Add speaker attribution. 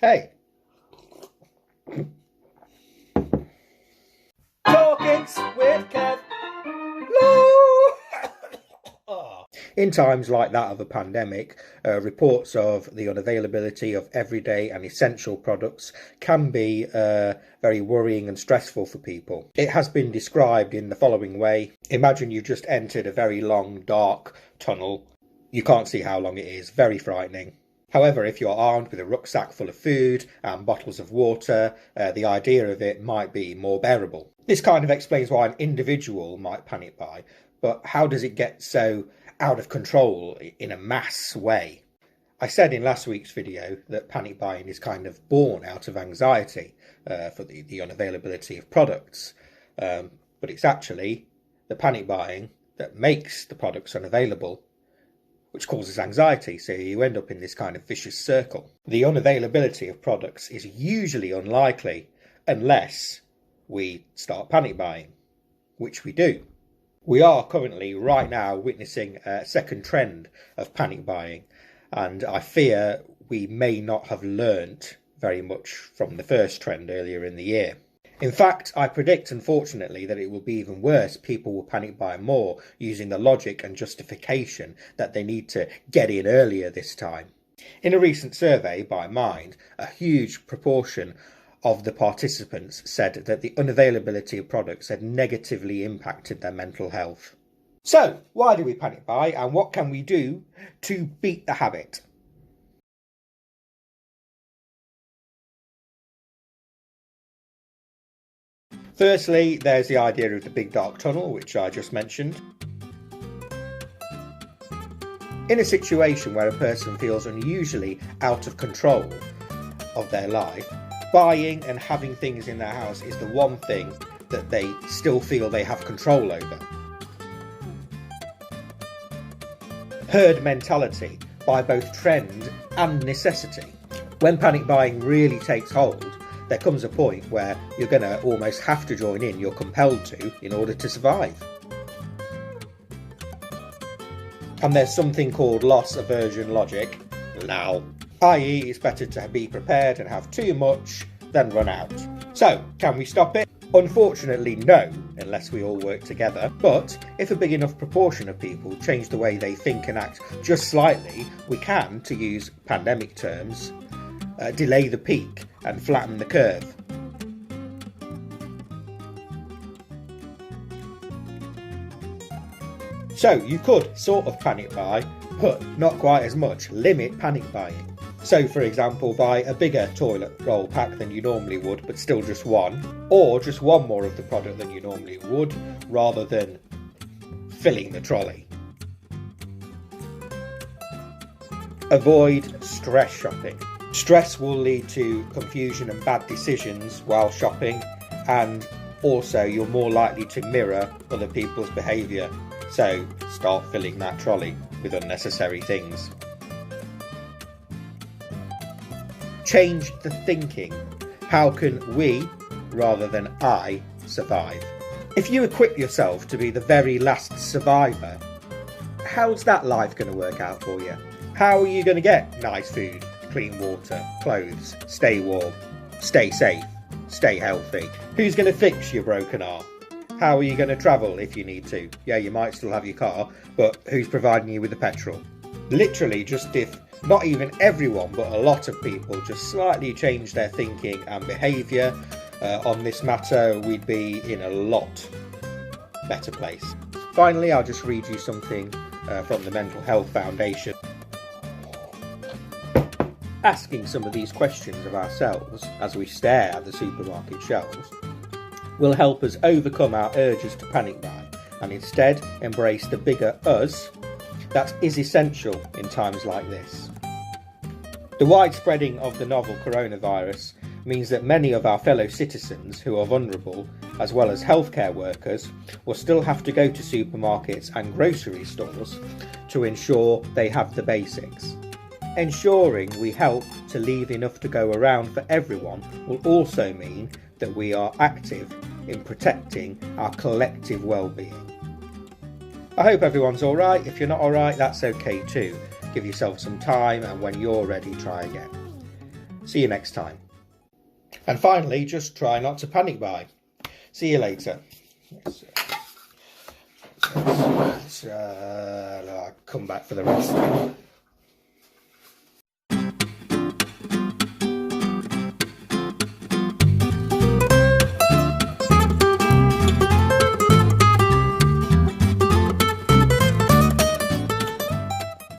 Speaker 1: Hey. Talkings with Kev. In times like that of a pandemic, reports of the unavailability of everyday and essential products can be very worrying and stressful for people. It has been described in the following way. Imagine you've just entered a very long, dark tunnel. You can't see how long it is. Very frightening. However, if you're armed with a rucksack full of food and bottles of water, the idea of it might be more bearable. This kind of explains why an individual might panic buy, but how does it get so out of control in a mass way? I said in last week's video that panic buying is kind of born out of anxiety for the unavailability of products, but it's actually the panic buying that makes the products unavailable, which causes anxiety, so you end up in this kind of vicious circle. The unavailability of products is usually unlikely unless we start panic buying, which we do. We are currently, right now, witnessing a second trend of panic buying, and I fear we may not have learnt very much from the first trend earlier in the year. In fact, I predict, unfortunately, that it will be even worse. People will panic buy more, using the logic and justification that they need to get in earlier this time. In a recent survey by Mind, a huge proportion of the participants said that the unavailability of products had negatively impacted their mental health. So, why do we panic buy, and what can we do to beat the habit? Firstly, there's the idea of the big dark tunnel, which I just mentioned. In a situation where a person feels unusually out of control of their life, buying and having things in their house is the one thing that they still feel they have control over. Herd mentality by both trend and necessity. When panic buying really takes hold, there comes a point where you're going to almost have to join in, you're compelled to, in order to survive. And there's something called loss aversion logic, LAL, i.e. it's better to be prepared and have too much than run out. So, can we stop it? Unfortunately, no, unless we all work together. But if a big enough proportion of people change the way they think and act just slightly, we can, to use pandemic terms, delay the peak and flatten the curve. So you could sort of panic buy, but not quite as much. Limit panic buying. So for example, buy a bigger toilet roll pack than you normally would, but still just one, or just one more of the product than you normally would, rather than filling the trolley. Avoid stress shopping. Stress will lead to confusion and bad decisions while shopping, and also you're more likely to mirror other people's behaviour, so start filling that trolley with unnecessary things. Change the thinking. How can we, rather than I, survive? If you equip yourself to be the very last survivor, how's that life going to work out for you? How are you going to get nice food, clean water, clothes, stay warm, stay safe, stay healthy? Who's going to fix your broken arm? How are you going to travel if you need to? Yeah, you might still have your car, but who's providing you with the petrol? Literally, just if not even everyone, but a lot of people just slightly change their thinking and behaviour on this matter, we'd be in a lot better place. Finally, I'll just read you something from the Mental Health Foundation. Asking some of these questions of ourselves as we stare at the supermarket shelves will help us overcome our urges to panic buy and instead embrace the bigger us that is essential in times like this. The widespreading of the novel coronavirus means that many of our fellow citizens who are vulnerable, as well as healthcare workers, will still have to go to supermarkets and grocery stores to ensure they have the basics. Ensuring we help to leave enough to go around for everyone will also mean that we are active in protecting our collective well-being. I hope everyone's alright. If you're not alright, that's okay too. Give yourself some time, and when you're ready, try again. See you next time. And finally, just try not to panic buy. See you later. Let's come back for the rest.